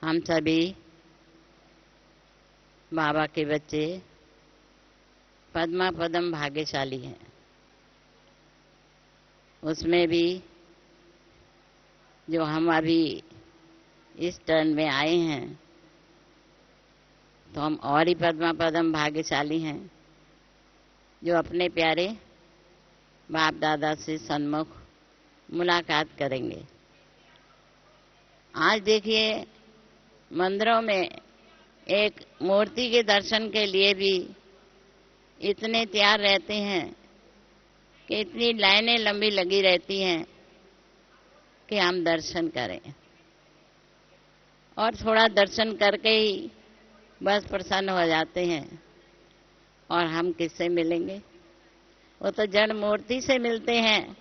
हम सभी बाबा के बच्चे पद्मा पदम भाग्यशाली हैं। उसमें भी जो हम अभी इस टर्न में आए हैं तो हम और ही पद्मा पदम भाग्यशाली हैं जो अपने प्यारे बाप दादा से सन्मुख मुलाकात करेंगे। आज देखिए मंदिरों में एक मूर्ति के दर्शन के लिए भी इतने तैयार रहते हैं कि इतनी लाइनें लंबी लगी रहती हैं कि हम दर्शन करें और थोड़ा दर्शन करके ही बस प्रसन्न हो जाते हैं। और हम किससे मिलेंगे? वो तो जड़ मूर्ति से मिलते हैं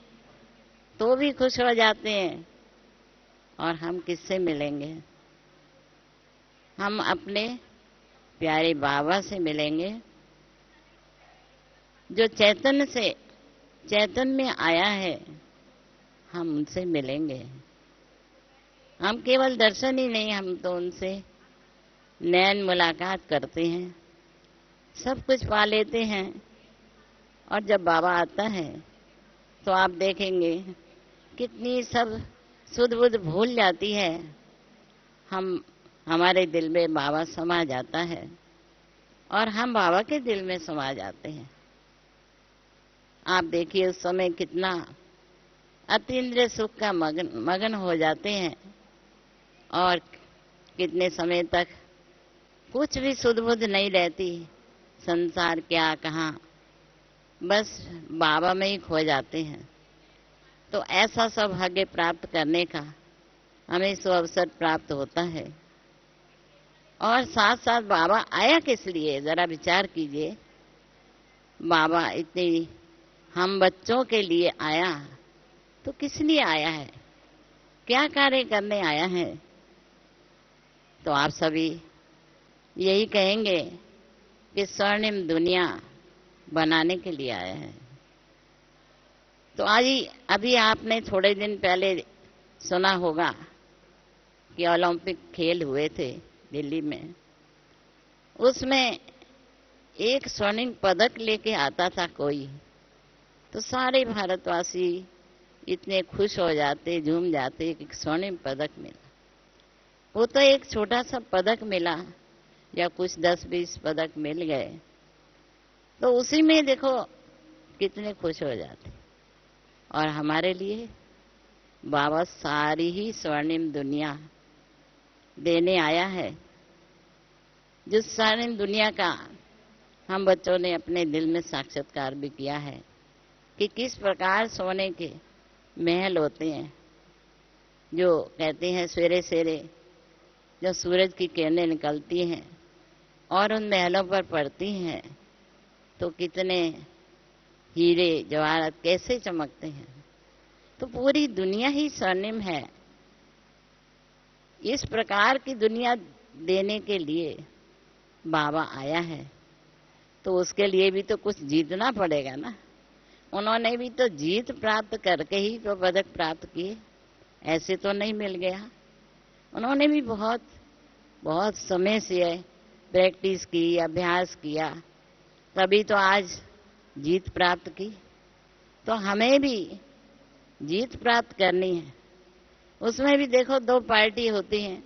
तो भी खुश हो जाते हैं, और हम किससे मिलेंगे? हम अपने प्यारे बाबा से मिलेंगे जो चैतन्य में आया है। हम उनसे मिलेंगे। हम केवल दर्शन ही नहीं, हम तो उनसे नैन मुलाकात करते हैं, सब कुछ पा लेते हैं। और जब बाबा आता है तो आप देखेंगे कितनी सब सुध बुध भूल जाती है। हमारे दिल में बाबा समा जाता है और हम बाबा के दिल में समा जाते हैं। आप देखिए उस समय कितना अतीन्द्रिय सुख का मगन हो जाते हैं और कितने समय तक कुछ भी सुध बुध नहीं रहती, संसार क्या कहाँ, बस बाबा में ही खो जाते हैं। तो ऐसा सौभाग्य प्राप्त करने का हमें सो अवसर प्राप्त होता है। और साथ साथ बाबा आया किस लिए, जरा विचार कीजिए। बाबा इतनी हम बच्चों के लिए आया तो किस लिए आया है, क्या कार्य करने आया है? तो आप सभी यही कहेंगे कि स्वर्णिम दुनिया बनाने के लिए आया है। तो आज अभी आपने थोड़े दिन पहले सुना होगा कि ओलंपिक खेल हुए थे दिल्ली में। उसमें एक स्वर्णिम पदक लेके आता था कोई, तो सारे भारतवासी इतने खुश हो जाते, झूम जाते कि स्वर्णिम पदक मिला। वो तो एक छोटा सा पदक मिला या कुछ 10-20 पदक मिल गए, तो उसी में देखो कितने खुश हो जाते। और हमारे लिए बाबा सारी ही स्वर्णिम दुनिया देने आया है, जिस स्वर्णिम दुनिया का हम बच्चों ने अपने दिल में साक्षात्कार भी किया है कि किस प्रकार सोने के महल होते हैं, जो कहते हैं सवेरे सवेरे जब सूरज की किरणें निकलती हैं और उन महलों पर पड़ती हैं तो कितने हीरे जवाहरात कैसे चमकते हैं। तो पूरी दुनिया ही स्वर्णिम है। इस प्रकार की दुनिया देने के लिए बाबा आया है, तो उसके लिए भी तो कुछ जीतना पड़ेगा ना। उन्होंने भी तो जीत प्राप्त करके ही तो पदक प्राप्त किए, ऐसे तो नहीं मिल गया। उन्होंने भी बहुत बहुत समय से प्रैक्टिस की, अभ्यास किया, तभी तो आज जीत प्राप्त की। तो हमें भी जीत प्राप्त करनी है। उसमें भी देखो 2 पार्टी होती हैं।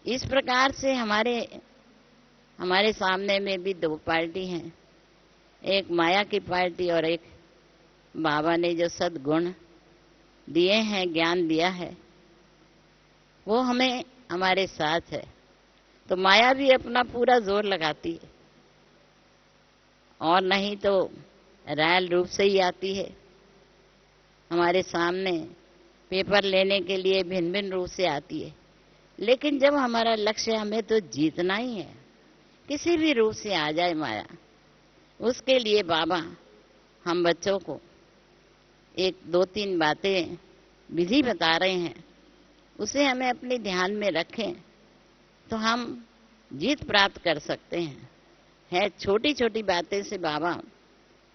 इस प्रकार से हमारे सामने में भी 2 पार्टी हैं, एक माया की पार्टी और एक बाबा ने जो सद्गुण दिए हैं, ज्ञान दिया है, वो हमें हमारे साथ है। तो माया भी अपना पूरा जोर लगाती है और नहीं तो रायल रूप से ही आती है हमारे सामने, पेपर लेने के लिए भिन्न भिन्न रूप से आती है। लेकिन जब हमारा लक्ष्य हमें तो जीतना ही है, किसी भी रूप से आ जाए माया, उसके लिए बाबा हम बच्चों को एक 2-3 बातें विधि बता रहे हैं। उसे हमें अपने ध्यान में रखें तो हम जीत प्राप्त कर सकते हैं। है छोटी छोटी बातें से बाबा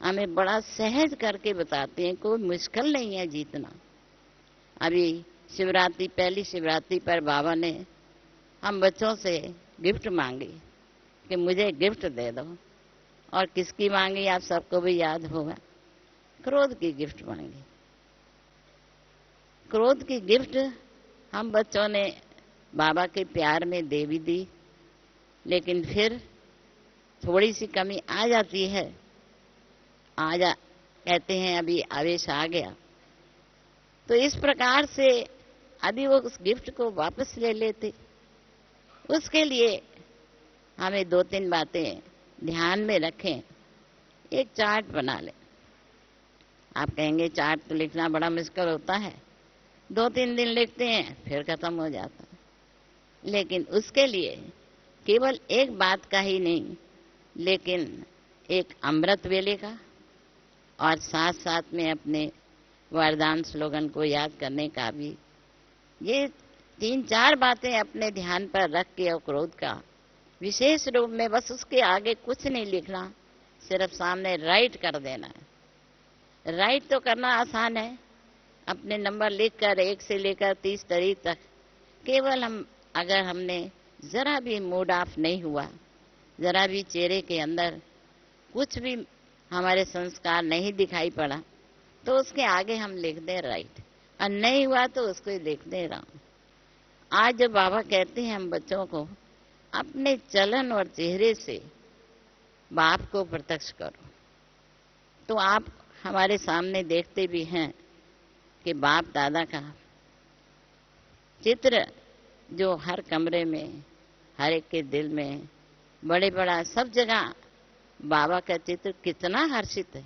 हमें बड़ा सहज करके बताते हैं, कोई मुश्किल नहीं है जीतना। अभी शिवरात्रि, पहली शिवरात्रि पर बाबा ने हम बच्चों से गिफ्ट मांगी कि मुझे गिफ्ट दे दो। और किसकी मांगी आप सबको भी याद होगा, क्रोध की गिफ्ट मांगी। क्रोध की गिफ्ट हम बच्चों ने बाबा के प्यार में दे भी दी, लेकिन फिर थोड़ी सी कमी आ जाती है। कहते हैं अभी आवेश आ गया, तो इस प्रकार से अभी वो उस गिफ्ट को वापस ले लेते। उसके लिए हमें 2-3 बातें ध्यान में रखें। एक चार्ट बना लें। आप कहेंगे चार्ट तो लिखना बड़ा मुश्किल होता है, 2-3 दिन लिखते हैं फिर खत्म हो जाता है। लेकिन उसके लिए केवल एक बात का ही नहीं, लेकिन एक अमृत वेले का और साथ साथ में अपने वरदान स्लोगन को याद करने का भी, ये 3-4 बातें अपने ध्यान पर रख के और क्रोध का विशेष रूप में बस उसके आगे कुछ नहीं लिखना, सिर्फ सामने राइट कर देना है। राइट तो करना आसान है, अपने नंबर लिखकर 1 से लेकर 30 तारीख तक केवल अगर हमने जरा भी मूड ऑफ नहीं हुआ, जरा भी चेहरे के अंदर कुछ भी हमारे संस्कार नहीं दिखाई पड़ा, तो उसके आगे हम लिख दें राइट, और नहीं हुआ तो उसको लिख दें रॉन्ग। आज जो बाबा कहते हैं हम बच्चों को, अपने चलन और चेहरे से बाप को प्रत्यक्ष करो। तो आप हमारे सामने देखते भी हैं कि बाप दादा का चित्र जो हर कमरे में, हर एक के दिल में, बड़े बड़ा सब जगह बाबा का चित्र कितना हर्षित है।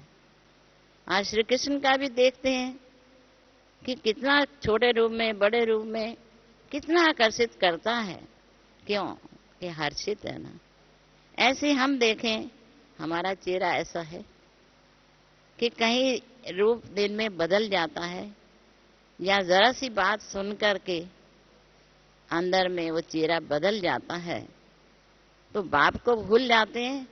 आज श्री कृष्ण का भी देखते हैं कि कितना छोटे रूप में, बड़े रूप में कितना आकर्षित करता है। क्यों? कि हर्षित है ना। ऐसे हम देखें, हमारा चेहरा ऐसा है कि कहीं रूप दिन में बदल जाता है, या जरा सी बात सुन करके अंदर में वो चेहरा बदल जाता है, तो बाप को भूल जाते हैं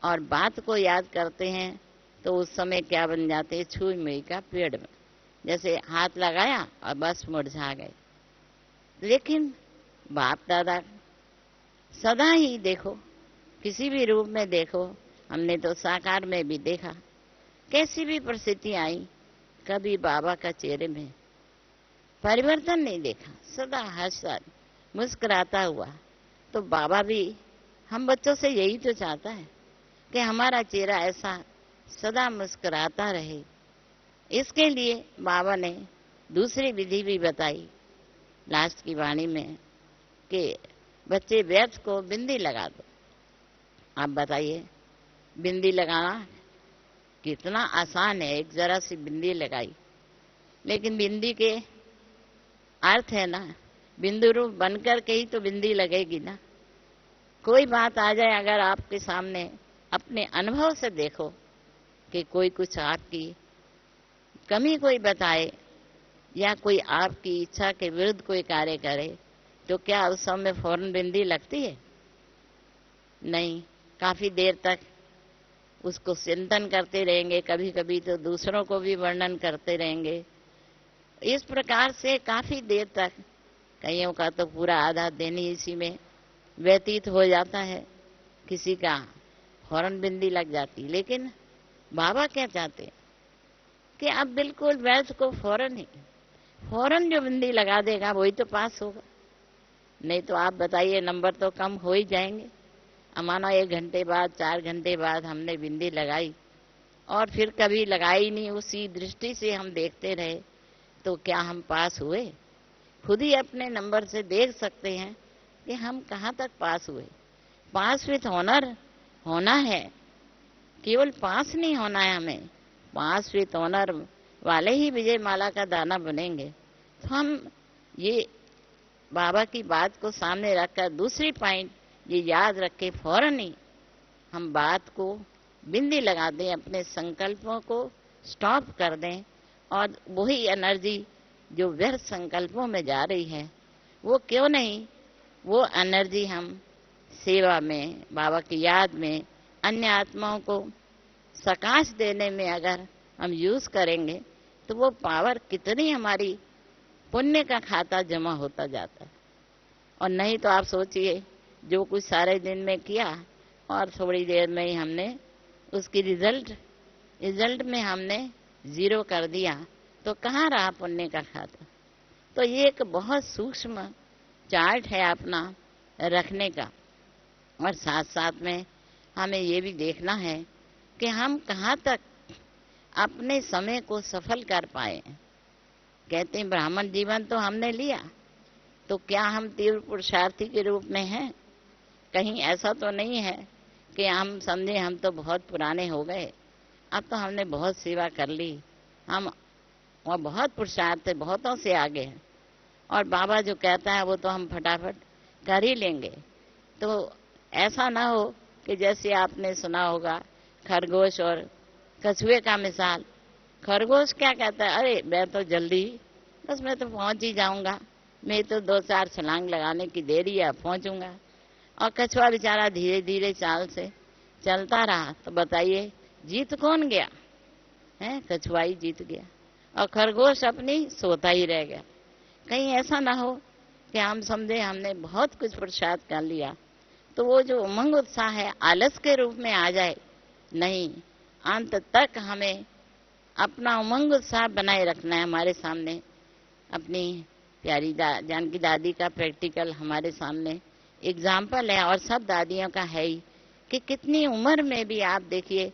और बात को याद करते हैं। तो उस समय क्या बन जाते हैं, छुई मुई का पेड़ में, जैसे हाथ लगाया और बस मुरझा गए। लेकिन बाप दादा सदा ही देखो, किसी भी रूप में देखो, हमने तो साकार में भी देखा, कैसी भी परिस्थिति आई, कभी बाबा का चेहरे में परिवर्तन नहीं देखा, सदा हंसता मुस्कुराता हुआ। तो बाबा भी हम बच्चों से यही तो चाहता है कि हमारा चेहरा ऐसा सदा मुस्कुराता रहे। इसके लिए बाबा ने दूसरी विधि भी बताई लास्ट की वाणी में कि बच्चे व्यर्थ को बिंदी लगा दो। आप बताइए, बिंदी लगाना कितना आसान है, एक जरा सी बिंदी लगाई, लेकिन बिंदी के अर्थ है ना, बिंदु रूप बनकर के ही तो बिंदी लगेगी ना। कोई बात आ जाए अगर आपके सामने, अपने अनुभव से देखो कि कोई कुछ आपकी कमी कोई बताए या कोई आपकी इच्छा के विरुद्ध कोई कार्य करे, तो क्या उस समय फौरन बिंदी लगती है? नहीं, काफी देर तक उसको चिंतन करते रहेंगे, कभी कभी तो दूसरों को भी वर्णन करते रहेंगे। इस प्रकार से काफी देर तक, कईयों का तो पूरा आधा दिन ही इसी में व्यतीत हो जाता है, किसी का फौरन बिंदी लग जाती। लेकिन बाबा क्या चाहते कि अब बिल्कुल व्यर्थ को फौरन जो बिंदी लगा देगा वही तो पास होगा। नहीं तो आप बताइए, नंबर तो कम हो ही जाएंगे। मानो 1 घंटे बाद, 4 घंटे बाद हमने बिंदी लगाई और फिर कभी लगाई नहीं, उसी दृष्टि से हम देखते रहे, तो क्या हम पास हुए? खुद ही अपने नंबर से देख सकते हैं कि हम कहाँ तक पास हुए। पास विथ ऑनर होना है, केवल पास नहीं होना है हमें, पास विथ ऑनर वाले ही विजय माला का दाना बनेंगे। तो हम ये बाबा की बात को सामने रखकर दूसरी पॉइंट ये याद रखें, फौरन ही हम बात को बिंदी लगा दें, अपने संकल्पों को स्टॉप कर दें, और वही एनर्जी जो व्यर्थ संकल्पों में जा रही है, वो क्यों नहीं, वो एनर्जी हम सेवा में, बाबा की याद में, अन्य आत्माओं को प्रकाश देने में अगर हम यूज करेंगे, तो वो पावर कितनी हमारी पुण्य का खाता जमा होता जाता है। और नहीं तो आप सोचिए, जो कुछ सारे दिन में किया और थोड़ी देर में ही हमने उसकी रिजल्ट में हमने जीरो कर दिया, तो कहाँ रहा पुण्य का खाता। तो ये एक बहुत सूक्ष्म चार्ट है अपना रखने का। और साथ साथ में हमें ये भी देखना है कि हम कहाँ तक अपने समय को सफल कर पाए। कहते हैं ब्राह्मण जीवन तो हमने लिया, तो क्या हम तीव्र पुरुषार्थी के रूप में हैं? कहीं ऐसा तो नहीं है कि हम समझे हम तो बहुत पुराने हो गए, अब तो हमने बहुत सेवा कर ली, हम और बहुत पुरुषार्थ बहुतों से आगे हैं, और बाबा जो कहता है वो तो हम फटाफट कर ही लेंगे। तो ऐसा ना हो कि जैसे आपने सुना होगा खरगोश और कछुए का मिसाल। खरगोश क्या कहता है, अरे मैं तो जल्दी, बस मैं तो पहुंच ही जाऊंगा, मैं तो 2-4 छलांग लगाने की देरी है, पहुंचूंगा। और कछुआ बेचारा धीरे धीरे चाल से चलता रहा। तो बताइए जीत कौन गया? है कछुआ ही जीत गया, और खरगोश अपनी सोता ही रह गया। कहीं ऐसा ना हो कि हम समझे हमने बहुत कुछ पुरुषार्थ कर लिया, तो वो जो उमंग उत्साह है आलस के रूप में आ जाए। नहीं, अंत तक हमें अपना उमंग उत्साह बनाए रखना है। हमारे सामने अपनी प्यारी जानकी दादी का प्रैक्टिकल हमारे सामने एग्जाम्पल है, और सब दादियों का है ही, कि कितनी उम्र में भी आप देखिए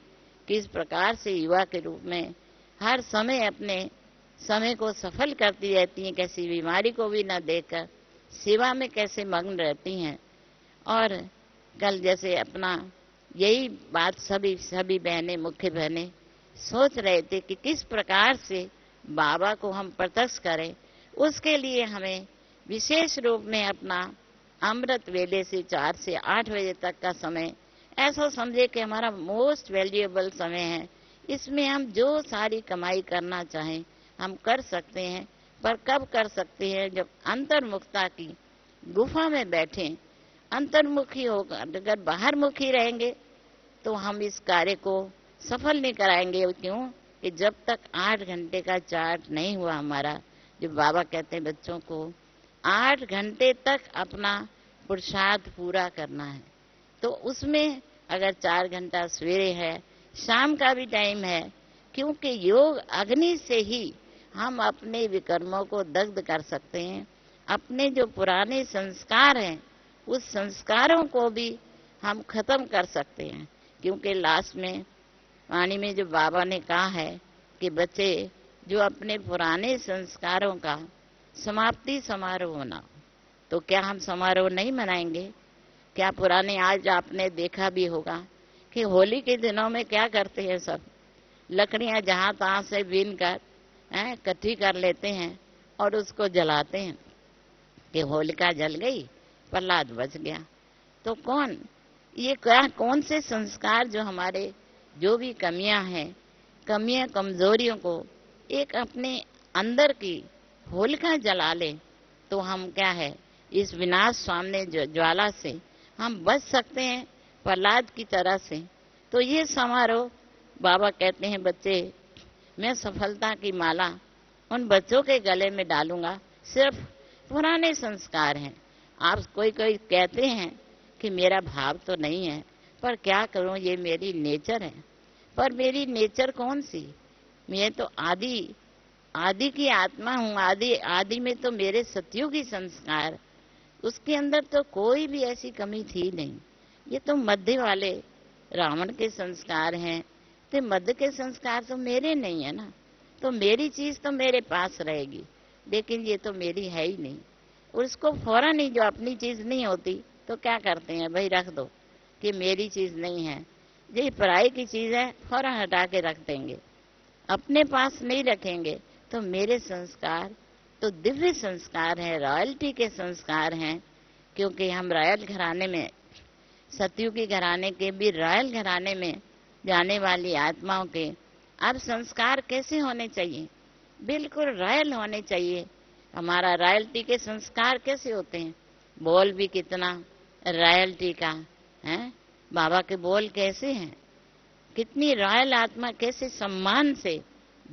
किस प्रकार से युवा के रूप में हर समय अपने समय को सफल करती रहती हैं, कैसी बीमारी को भी न देखकर सेवा में कैसे मग्न रहती हैं। और कल जैसे अपना यही बात सभी बहनें, मुख्य बहनें सोच रहे थे कि किस प्रकार से बाबा को हम प्रत्यक्ष करें। उसके लिए हमें विशेष रूप में अपना अमृत वेले से 4 से 8 बजे तक का समय ऐसा समझे कि हमारा मोस्ट वैल्यूएबल समय है। इसमें हम जो सारी कमाई करना चाहें हम कर सकते हैं, पर कब कर सकते हैं? जब अंतर्मुखता की गुफा में बैठें। अंतर्मुखी होकर अगर बाहरमुखी रहेंगे तो हम इस कार्य को सफल नहीं कराएंगे। क्यों? कि जब तक 8 घंटे का चार्ट नहीं हुआ हमारा, जो बाबा कहते हैं बच्चों को 8 घंटे तक अपना पुरुषार्थ पूरा करना है। तो उसमें अगर 4 घंटा सवेरे है, शाम का भी टाइम है, क्योंकि योग अग्नि से ही हम अपने विकर्मों को दग्ध कर सकते हैं। अपने जो पुराने संस्कार हैं उस संस्कारों को भी हम खत्म कर सकते हैं। क्योंकि लास्ट में वाणी में जो बाबा ने कहा है कि बच्चे जो अपने पुराने संस्कारों का समाप्ति समारोह मनाओ, तो क्या हम समारोह नहीं मनाएंगे? क्या पुराने, आज आपने देखा भी होगा कि होली के दिनों में क्या करते हैं, सब लकड़ियां जहां तहां से बीन कर इकट्ठी कर लेते हैं और उसको जलाते हैं कि होलिका जल गई, प्रहलाद बच गया। तो ये क्या, कौन से संस्कार जो हमारे जो भी कमियां हैं, कमियां कमजोरियों को एक अपने अंदर की होलिका जला ले, तो हम क्या है इस विनाश सामने ज्वाला से हम बच सकते हैं, प्रहलाद की तरह से। तो ये समारोह बाबा कहते हैं बच्चे, मैं सफलता की माला उन बच्चों के गले में डालूंगा। सिर्फ पुराने संस्कार हैं। आप कोई कहते हैं कि मेरा भाव तो नहीं है, पर क्या करूं, ये मेरी नेचर है। पर मेरी नेचर कौन सी? मैं तो आदि की आत्मा हूं। आदि में तो मेरे सतयुगी संस्कार, उसके अंदर तो कोई भी ऐसी कमी थी नहीं। ये तो मध्य वाले रावण के संस्कार हैं, तो मध्य के संस्कार तो मेरे नहीं है ना। तो मेरी चीज तो मेरे पास रहेगी, लेकिन ये तो मेरी है ही नहीं। और उसको फौरन ही, जो अपनी चीज नहीं होती तो क्या करते हैं, भाई रख दो कि मेरी चीज नहीं है। ये पराई की चीज है, फौरन हटा के रख देंगे, अपने पास नहीं रखेंगे। तो मेरे संस्कार तो दिव्य संस्कार है, रॉयल्टी के संस्कार हैं। क्योंकि हम रॉयल घराने में, सतयुगी घराने के भी रॉयल घराने में जाने वाली आत्माओं के अब संस्कार कैसे होने चाहिए? बिल्कुल रॉयल होने चाहिए। हमारा रॉयल्टी के संस्कार कैसे होते हैं? बोल भी कितना रॉयल्टी का है, बाबा के बोल कैसे हैं, कितनी रॉयल आत्मा कैसे सम्मान से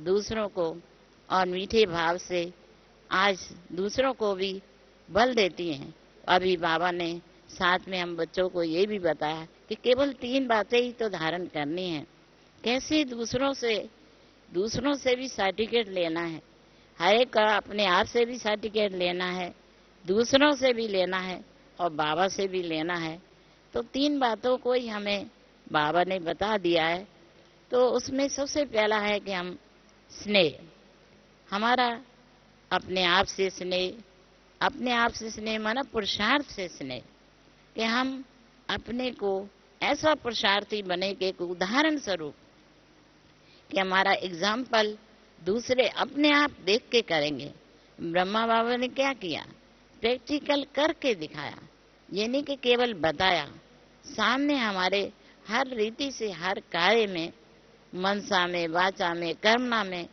दूसरों को और मीठे भाव से आज दूसरों को भी बल देती हैं। अभी बाबा ने साथ में हम बच्चों को ये भी बताया कि केवल 3 बातें ही तो धारण करनी है। कैसे दूसरों से भी सर्टिफिकेट लेना है, हर एक का अपने आप से भी सर्टिफिकेट लेना है, दूसरों से भी लेना है और बाबा से भी लेना है। तो 3 बातों को ही हमें बाबा ने बता दिया है। तो उसमें सबसे पहला है कि हम स्नेह, हमारा अपने आप से स्नेह, अपने आप से स्नेह माना पुरुषार्थ से स्नेह, कि हम अपने को ऐसा पुरुषार्थी बने कि एक उदाहरण स्वरूप कि हमारा एग्जाम्पल दूसरे अपने आप देख के करेंगे। ब्रह्मा बाबा ने क्या किया, प्रैक्टिकल करके दिखाया, ये नहीं कि केवल बताया, सामने हमारे हर रीति से हर कार्य में, मनसा में, वाचा में, कर्मना में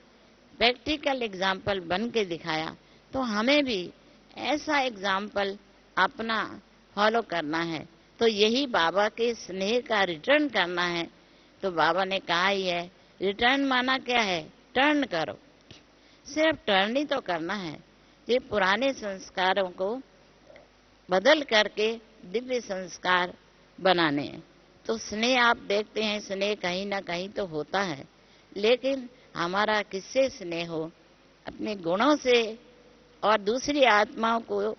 प्रैक्टिकल एग्जाम्पल बन के दिखाया। तो हमें भी ऐसा एग्जाम्पल अपना फॉलो करना है। तो यही बाबा के स्नेह का रिटर्न करना है। तो बाबा ने कहा ही है, रिटर्न माना क्या है, टर्न करो, सिर्फ टर्न ही तो करना है। ये पुराने संस्कारों को बदल करके दिव्य संस्कार बनाने हैं। तो स्नेह आप देखते हैं, स्नेह कहीं ना कहीं तो होता है, लेकिन हमारा किससे स्नेह हो, अपने गुणों से और दूसरी आत्माओं को,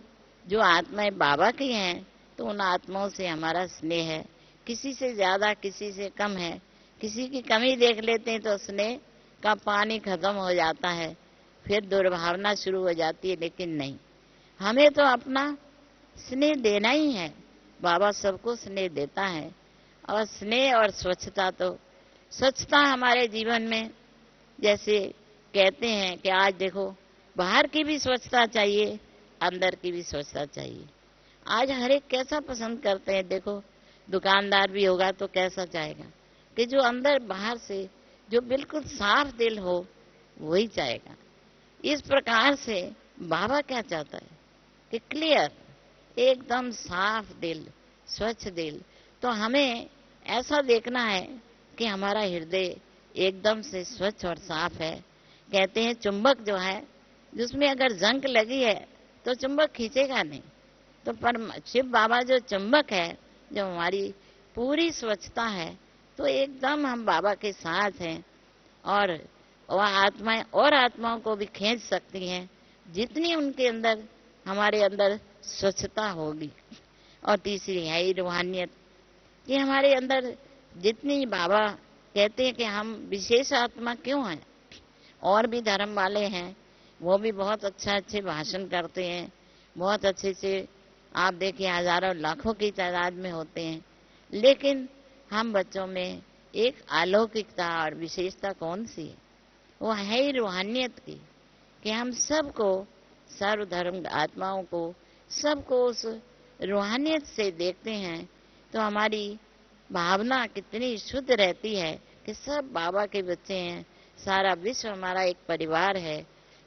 जो आत्माएं बाबा की हैं, तो उन आत्माओं से हमारा स्नेह है। किसी से ज्यादा किसी से कम है, किसी की कमी देख लेते हैं तो स्नेह का पानी खत्म हो जाता है, फिर दुर्भावना शुरू हो जाती है। लेकिन नहीं, हमें तो अपना स्नेह देना ही है। बाबा सबको स्नेह देता है। और स्नेह और स्वच्छता, तो स्वच्छता हमारे जीवन में, जैसे कहते हैं कि आज देखो बाहर की भी स्वच्छता चाहिए, अंदर की भी स्वच्छता चाहिए। आज हर एक कैसा पसंद करते हैं, देखो दुकानदार भी होगा तो कैसा चाहेगा कि जो अंदर बाहर से जो बिल्कुल साफ दिल हो वही चाहेगा। इस प्रकार से बाबा क्या चाहता है कि क्लियर, एकदम साफ दिल, स्वच्छ दिल। तो हमें ऐसा देखना है कि हमारा हृदय एकदम से स्वच्छ और साफ है। कहते हैं चुंबक जो है, जिसमें अगर जंग लगी है तो चुंबक खींचेगा नहीं। तो पर शिव बाबा जो चुंबक है, जो हमारी पूरी स्वच्छता है, तो एकदम हम बाबा के साथ हैं। और वह आत्माएं और आत्माओं को भी खींच सकती हैं, जितनी उनके अंदर, हमारे अंदर स्वच्छता होगी। और तीसरी है ही रूहानियत, कि हमारे अंदर जितनी, बाबा कहते हैं कि हम विशेष आत्मा क्यों हैं। और भी धर्म वाले हैं, वो भी बहुत अच्छे भाषण करते हैं, बहुत अच्छे से, आप देखिए हजारों लाखों की तादाद में होते हैं। लेकिन हम बच्चों में एक अलौकिकता और विशेषता कौन सी है, वो है ही रूहानियत की, कि हम सबको, सर्वधर्म आत्माओं को, सबको उस रूहानियत से देखते हैं। तो हमारी भावना कितनी शुद्ध रहती है कि सब बाबा के बच्चे हैं, सारा विश्व हमारा एक परिवार है।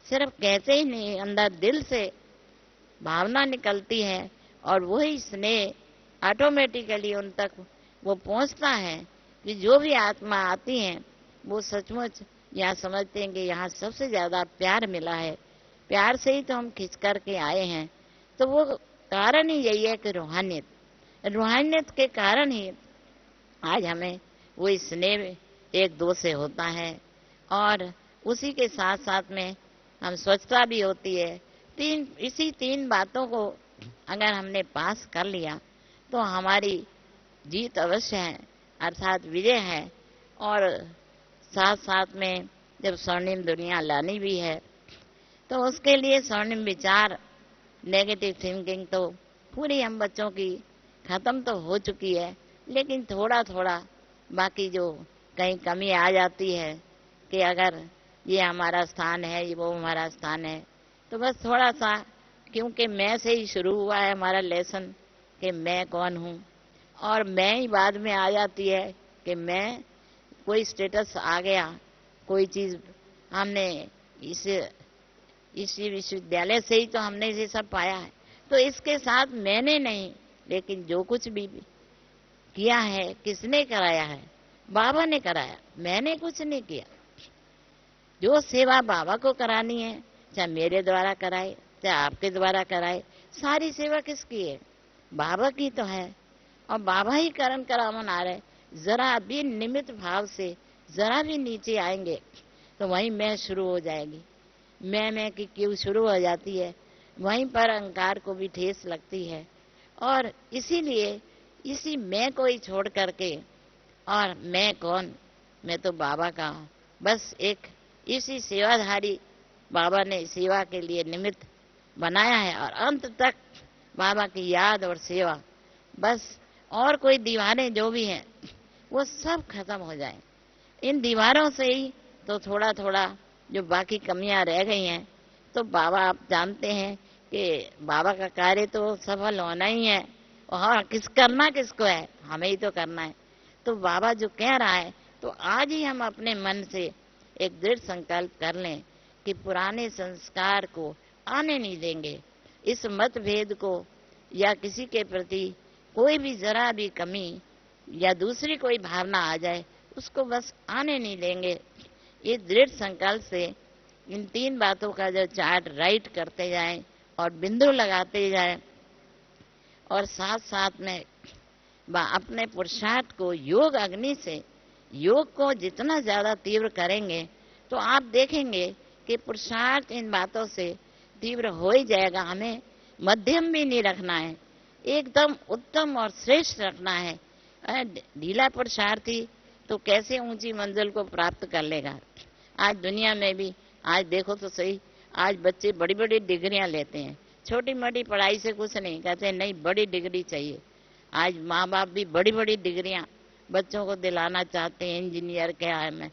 सिर्फ कहते ही नहीं, अंदर दिल से भावना निकलती है और वही स्नेह ऑटोमेटिकली उन तक वो पहुंचता है कि जो भी आत्मा आती है वो सचमुच यहाँ समझते हैं कि यहाँ सबसे ज्यादा प्यार मिला है, प्यार से ही तो हम खिंच करके आए हैं। तो वो कारण ही यही है कि रूहानियत के कारण ही आज हमें वो स्नेह एक दो से होता है। और उसी के साथ साथ में हम स्वच्छता भी होती है। इसी 3 बातों को अगर हमने पास कर लिया तो हमारी जीत अवश्य है, अर्थात विजय है। और साथ साथ में जब स्वर्णिम दुनिया लानी भी है, तो उसके लिए स्वर्णिम विचार, नेगेटिव थिंकिंग तो पूरी हम बच्चों की खत्म तो हो चुकी है, लेकिन थोड़ा थोड़ा बाकी जो कहीं कमी आ जाती है कि अगर ये हमारा स्थान है, ये वो हमारा स्थान है, तो बस थोड़ा सा, क्योंकि मैं से ही शुरू हुआ है हमारा लेसन कि मैं कौन हूँ, और मैं ही बाद में आ जाती है कि मैं, कोई स्टेटस आ गया, कोई चीज हमने इसी विश्वविद्यालय से ही तो हमने ये सब पाया है। तो इसके साथ मैंने नहीं, लेकिन जो कुछ भी किया है, किसने कराया है, बाबा ने कराया, मैंने कुछ नहीं किया। जो सेवा बाबा को करानी है चाहे मेरे द्वारा कराए, चाहे आपके द्वारा कराए, सारी सेवा किसकी है? बाबा की तो है। और बाबा ही कर्म करावन आ रहे। जरा भी निमित्त भाव से जरा भी नीचे आएंगे तो वहीं मैं शुरू हो जाएगी। मैं की क्यों शुरू हो जाती है, वहीं पर अहंकार को भी ठेस लगती है। और इसीलिए इसी मैं को ही छोड़ करके, और मैं कौन, मैं तो बाबा का हूँ, बस एक इसी सेवाधारी बाबा ने सेवा के लिए निमित्त बनाया है। और अंत तक बाबा की याद और सेवा, बस। और कोई दीवारें जो भी हैं वो सब खत्म हो जाए। इन दीवारों से ही तो थोड़ा थोड़ा जो बाकी कमियां रह गई हैं, तो बाबा आप जानते हैं कि बाबा का कार्य तो सफल होना ही है। और करना किसको है? हमें ही तो करना है। तो बाबा जो कह रहा है, तो आज ही हम अपने मन से एक दृढ़ संकल्प कर लें कि पुराने संस्कार को आने नहीं देंगे। इस मतभेद को या किसी के प्रति कोई भी जरा भी कमी या दूसरी कोई भावना आ जाए, उसको बस आने नहीं देंगे। ये दृढ़ संकल्प से इन 3 बातों का जो चार्ट राइट करते जाएं और बिंदु लगाते जाएं, और साथ साथ में अपने पुरुषार्थ को योग अग्नि से, योग को जितना ज्यादा तीव्र करेंगे तो आप देखेंगे कि पुरुषार्थ इन बातों से तीव्र हो ही जाएगा। हमें मध्यम भी नहीं रखना है, एकदम उत्तम और श्रेष्ठ रखना है। ढीला पुरुषार्थी तो कैसे ऊंची मंजिल को प्राप्त कर लेगा? आज दुनिया में भी आज देखो तो सही, आज बच्चे बड़ी बड़ी डिग्रियां लेते हैं। छोटी मोटी पढ़ाई से कुछ नहीं, कहते नहीं बड़ी डिग्री चाहिए। आज माँ बाप भी बड़ी बड़ी डिग्रियां बच्चों को दिलाना चाहते हैं, इंजीनियर क्या है, मैं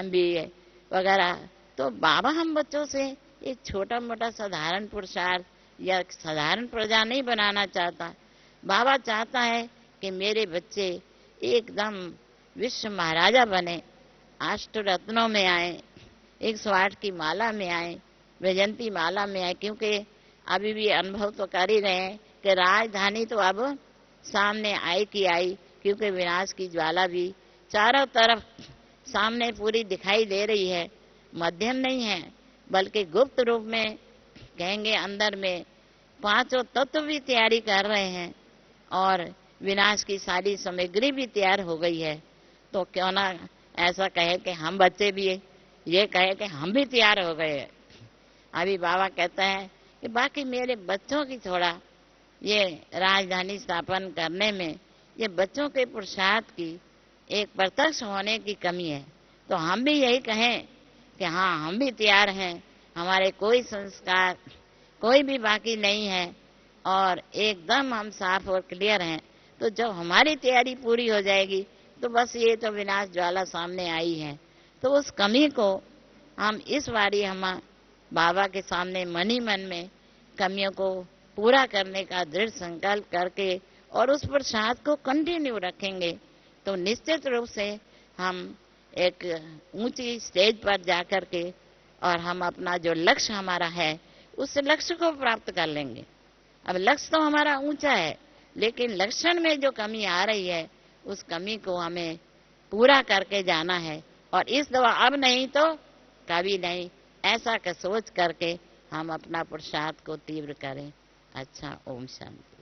MBA वगैरह। तो बाबा हम बच्चों से एक छोटा मोटा साधारण पुरुषार्थ या साधारण प्रजा नहीं बनाना चाहता। बाबा चाहता है कि मेरे बच्चे एकदम विश्व महाराजा बने, अष्ट रत्नों में आए, 108 की माला में आए, वैजयंती माला में आए। क्योंकि अभी भी अनुभव तो कर ही रहे हैं कि राजधानी तो अब सामने आई की आई, क्योंकि विनाश की ज्वाला भी चारों तरफ सामने पूरी दिखाई दे रही है। मध्यम नहीं है, बल्कि गुप्त रूप में कहेंगे अंदर में 5 तत्व भी तैयारी कर रहे हैं, और विनाश की सारी सामग्री भी तैयार हो गई है। तो क्यों ना ऐसा कहे कि हम बच्चे भी ये कहे कि हम भी तैयार हो गए। अभी बाबा कहता है कि बाकी मेरे बच्चों की थोड़ा ये राजधानी स्थापन करने में ये बच्चों के पुरुषार्थ की एक प्रत्यक्ष होने की कमी है। तो हम भी यही कहें कि हाँ, हम भी तैयार हैं, हमारे कोई संस्कार कोई भी बाकी नहीं है, और एकदम हम साफ और क्लियर हैं। तो जब हमारी तैयारी पूरी हो जाएगी तो बस ये तो विनाश ज्वाला सामने आई है। तो उस कमी को हम इस बारी हम बाबा के सामने मन ही मन में कमियों को पूरा करने का दृढ़ संकल्प करके और उस प्रसाद को कंटिन्यू रखेंगे, तो निश्चित रूप से हम एक ऊंची स्टेज पर जाकर के और हम अपना जो लक्ष्य हमारा है उस लक्ष्य को प्राप्त कर लेंगे। अब लक्ष्य तो हमारा ऊंचा है, लेकिन लक्षण में जो कमी आ रही है उस कमी को हमें पूरा करके जाना है। और इस दवा अब नहीं तो कभी नहीं, ऐसा सोच करके हम अपना पुरुषार्थ को तीव्र करें। अच्छा, ओम शांति।